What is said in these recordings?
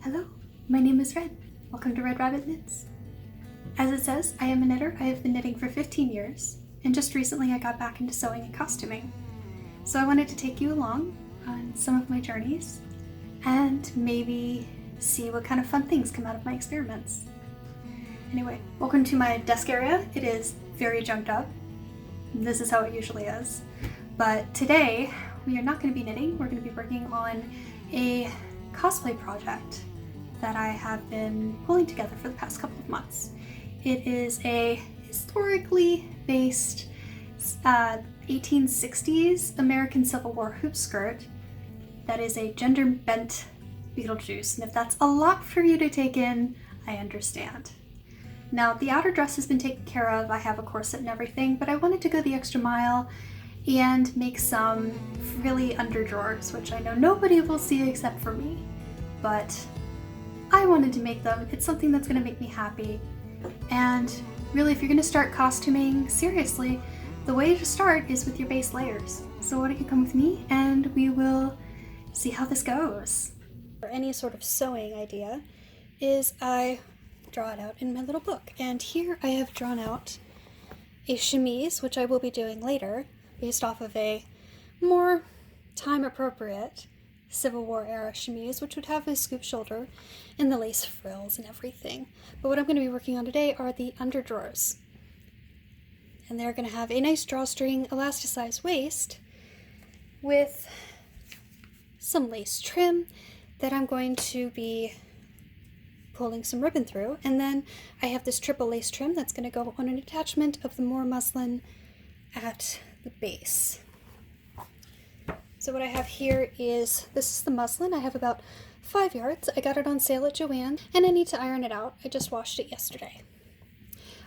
Hello, my name is Red. Welcome to Red Rabbit Knits. As it says, I am a knitter. I have been knitting for 15 years, and just recently I got back into sewing and costuming. So I wanted to take you along on some of my journeys and maybe see what kind of fun things come out of my experiments. Anyway, welcome to my desk area. It is very junked up. This is how it usually is. But today, we are not going to be knitting. We're going to be working on a cosplay project that I have been pulling together for the past couple of months. It is a historically based 1860s American Civil War hoop skirt that is a gender-bent Beetlejuice, and if that's a lot for you to take in, I understand. Now, the outer dress has been taken care of. I have a corset and everything, but I wanted to go the extra mile and make some frilly underdrawers, which I know nobody will see except for me, but I wanted to make them. It's something that's going to make me happy. And really, if you're going to start costuming seriously, the way to start is with your base layers. So why don't you come with me and we will see how this goes. For any sort of sewing idea is I draw it out in my little book. And here I have drawn out a chemise, which I will be doing later, based off of a more time-appropriate Civil War era chemise, which would have a scoop shoulder and the lace frills and everything. But what I'm going to be working on today are the underdrawers. And they're going to have a nice drawstring elasticized waist with some lace trim that I'm going to be pulling some ribbon through. And then I have this triple lace trim that's going to go on an attachment of the more muslin at the base. So what I have here is, this is the muslin. I have about 5 yards. I got it on sale at Joann, and I need to iron it out. I just washed it yesterday.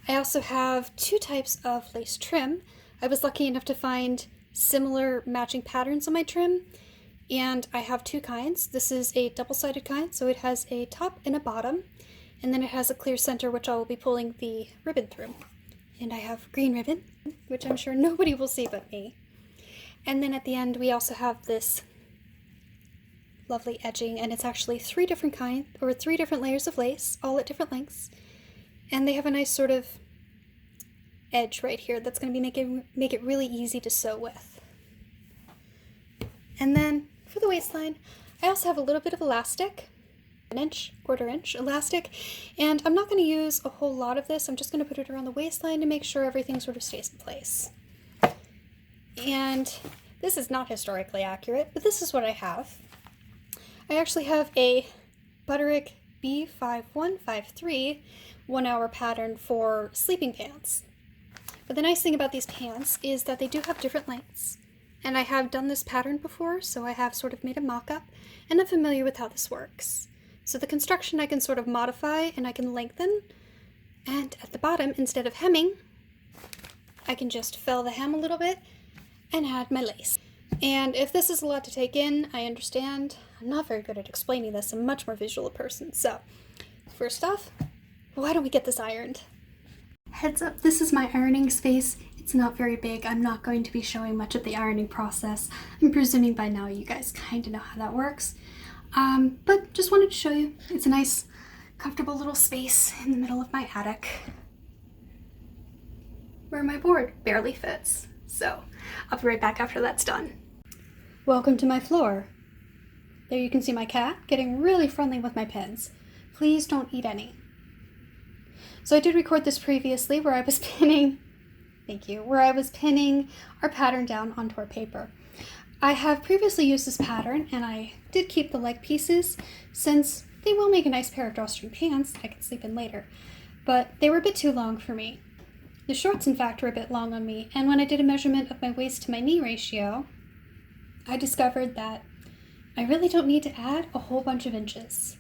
I also have 2 types of lace trim. I was lucky enough to find similar matching patterns on my trim, and I have 2 kinds. This is a double-sided kind, so it has a top and a bottom, and then it has a clear center, which I will be pulling the ribbon through. And I have green ribbon, which I'm sure nobody will see but me. And then at the end, we also have this lovely edging, and it's actually 3 different layers of lace, all at different lengths. And they have a nice sort of edge right here that's going to make it really easy to sew with. And then for the waistline, I also have a little bit of elastic, quarter inch elastic, and I'm not going to use a whole lot of this. I'm just going to put it around the waistline to make sure everything sort of stays in place. And this is not historically accurate, but this is what I have. I actually have a Butterick B5153 1-hour pattern for sleeping pants. But the nice thing about these pants is that they do have different lengths. And I have done this pattern before, so I have sort of made a mock-up, and I'm familiar with how this works. So the construction I can sort of modify and I can lengthen, and at the bottom, instead of hemming, I can just fill the hem a little bit and add my lace. And if this is a lot to take in, I understand. I'm not very good at explaining this. I'm a much more visual person. So, first off, why don't we get this ironed? Heads up, this is my ironing space. It's not very big. I'm not going to be showing much of the ironing process. I'm presuming by now you guys kind of know how that works. But just wanted to show you. It's a nice, comfortable little space in the middle of my attic where my board barely fits. So, I'll be right back after that's done. Welcome to my floor. There you can see my cat getting really friendly with my pins. Please don't eat any. So I did record this previously where I was pinning, our pattern down onto our paper. I have previously used this pattern, and I did keep the leg pieces since they will make a nice pair of drawstring pants I can sleep in later, but they were a bit too long for me. The shorts, in fact, were a bit long on me, and when I did a measurement of my waist to my knee ratio, I discovered that I really don't need to add a whole bunch of inches.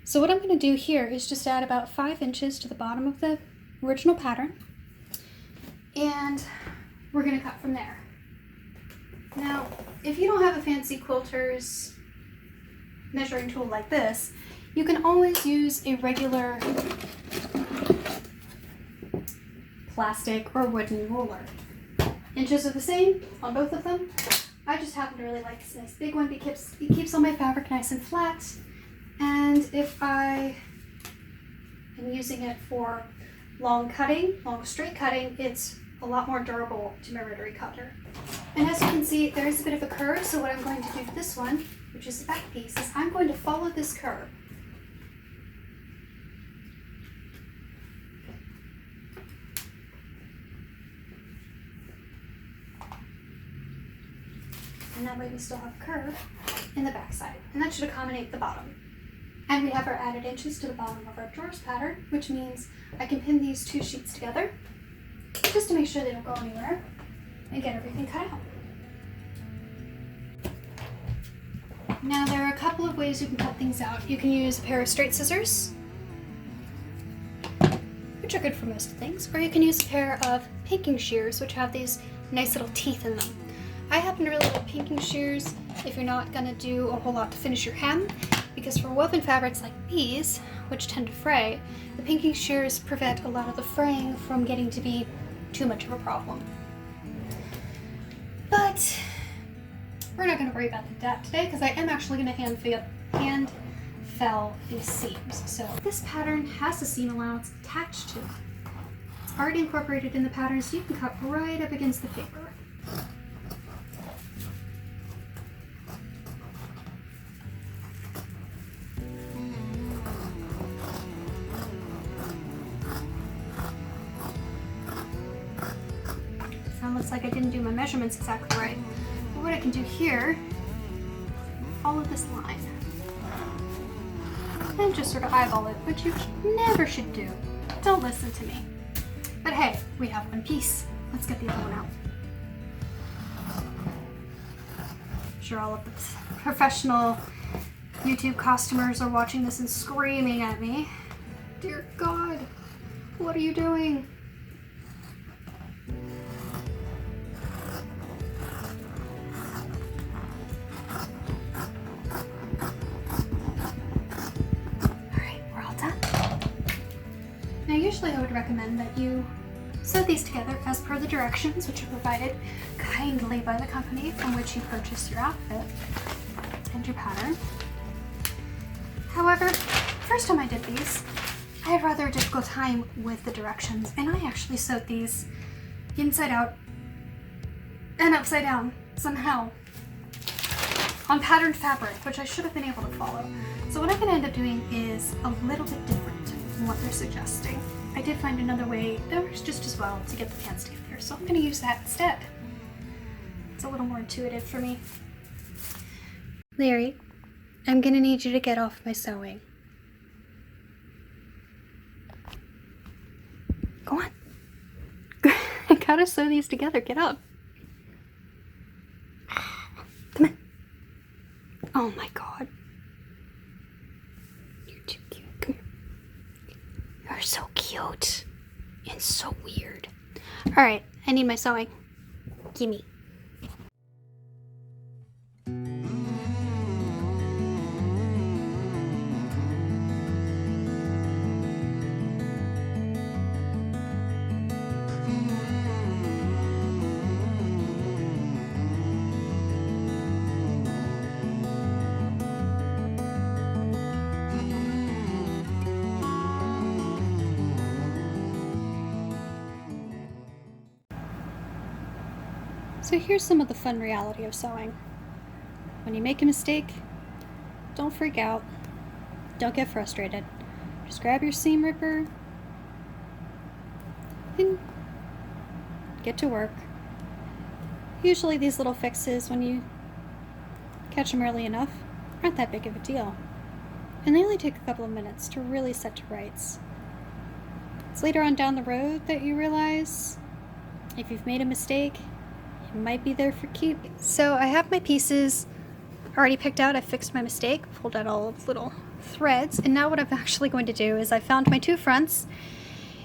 So what I'm going to do here is just add about 5 inches to the bottom of the original pattern, and we're going to cut from there. Now, if you don't have a fancy quilter's measuring tool like this, you can always use a regular plastic or wooden ruler. Inches are the same on both of them. I just happen to really like this nice big one because it keeps all my fabric nice and flat, And if I am using it for long cutting, long straight cutting, it's a lot more durable to my rotary cutter. And as you can see, there's a bit of a curve, so what I'm going to do to this one, which is the back piece, is I'm going to follow this curve. And that way we still have a curve in the back side, and that should accommodate the bottom. And we have our added inches to the bottom of our drawers pattern, which means I can pin these two sheets together just to make sure they don't go anywhere and get everything cut out. Now there are a couple of ways you can cut things out. You can use a pair of straight scissors, which are good for most things, or you can use a pair of pinking shears, which have these nice little teeth in them. I happen to really like pinking shears if you're not going to do a whole lot to finish your hem, because for woven fabrics like these, which tend to fray, the pinking shears prevent a lot of the fraying from getting to be too much of a problem. But we're not going to worry about that today, because I am actually going to hand fell these seams. So this pattern has a seam allowance attached to it. It's already incorporated in the pattern, so you can cut right up against the paper. Looks like I didn't do my measurements exactly right. But what I can do here, follow this line and just sort of eyeball it, which you never should do. Don't listen to me. But hey, we have one piece. Let's get the other one out. I'm sure all of the professional YouTube costumers are watching this and screaming at me. Dear God, what are you doing? Usually I would recommend that you sew these together as per the directions, which are provided kindly by the company from which you purchased your outfit and your pattern. However, first time I did these, I had rather a difficult time with the directions, and I actually sewed these inside out and upside down somehow on patterned fabric, which I should have been able to follow. So what I'm going to end up doing is a little bit different from what they're suggesting. I did find another way that works just as well to get the pants together, so I'm going to use that instead. It's a little more intuitive for me. Larry, I'm going to need you to get off my sewing. Go on. I gotta sew these together. Get up. Come on. Oh my God. You're too cute. Come here. You're so cute and so weird. All right, I need my sewing. Gimme. So here's some of the fun reality of sewing. When you make a mistake, don't freak out. Don't get frustrated. Just grab your seam ripper and get to work. Usually these little fixes, when you catch them early enough, aren't that big of a deal. And they only take a couple of minutes to really set to rights. It's later on down the road that you realize if you've made a mistake, might be there for keep. So I have my pieces already picked out. I fixed my mistake, pulled out all of the little threads, and now what I'm actually going to do is I found my two fronts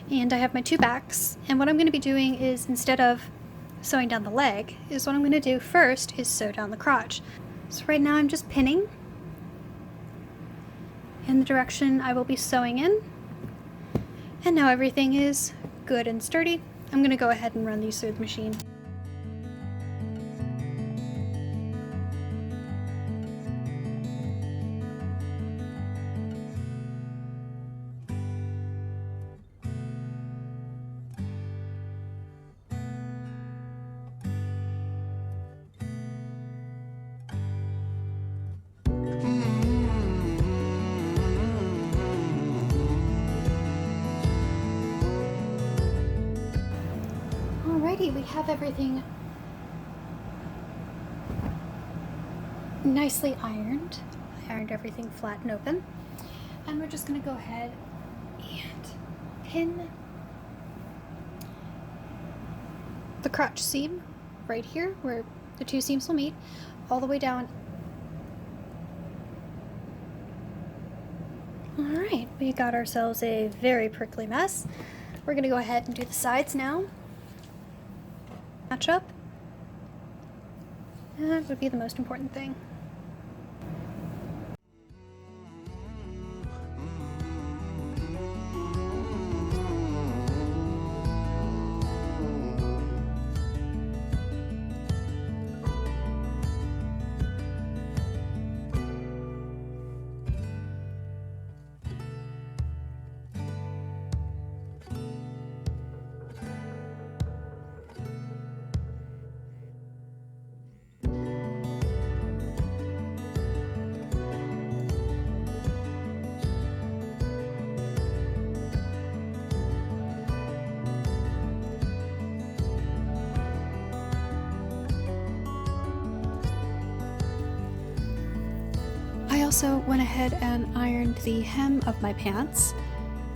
and I have my two backs, and what I'm going to be doing is, instead of sewing down the leg, is what I'm going to do first is sew down the crotch. So right now I'm just pinning in the direction I will be sewing in, and now everything is good and sturdy. I'm going to go ahead and run these through the machine. we have everything nicely ironed. I ironed everything flat and open. And we're just going to go ahead and pin the crotch seam right here where the two seams will meet, all the way down. Alright, we got ourselves a very prickly mess. We're going to go ahead and do the sides now. Match up. That would be the most important thing. I also went ahead and ironed the hem of my pants,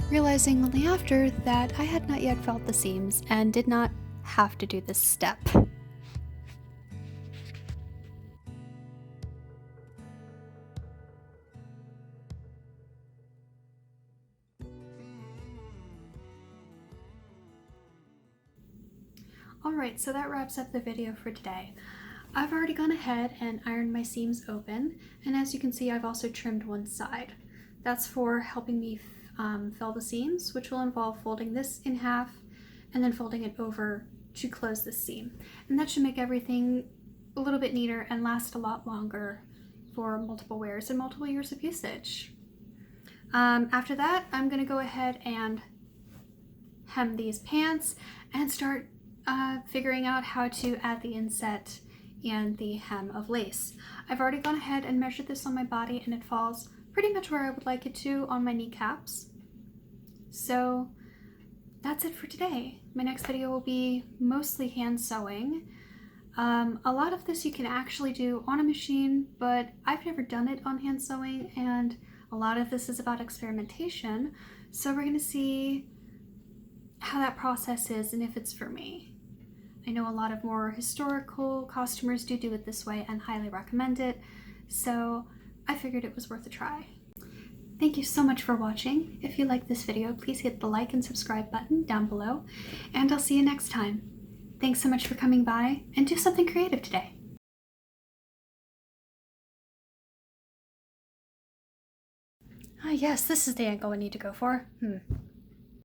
realizing only after that I had not yet felt the seams and did not have to do this step. Alright, so that wraps up the video for today. I've already gone ahead and ironed my seams open, and as you can see, I've also trimmed one side. That's for helping me fill the seams, which will involve folding this in half and then folding it over to close this seam. And that should make everything a little bit neater and last a lot longer for multiple wears and multiple years of usage. After that, I'm going to go ahead and hem these pants and start figuring out how to add the inset and the hem of lace. I've already gone ahead and measured this on my body, and it falls pretty much where I would like it to on my kneecaps. So that's it for today. My next video will be mostly hand sewing. A lot of this you can actually do on a machine, but I've never done it on hand sewing, and a lot of this is about experimentation. So we're gonna see how that process is and if it's for me. I know a lot of more historical costumers do it this way and highly recommend it, so I figured it was worth a try. Thank you so much for watching. If you liked this video, please hit the like and subscribe button down below, and I'll see you next time. Thanks so much for coming by, and do something creative today. Ah yes, this is the angle we need to go for.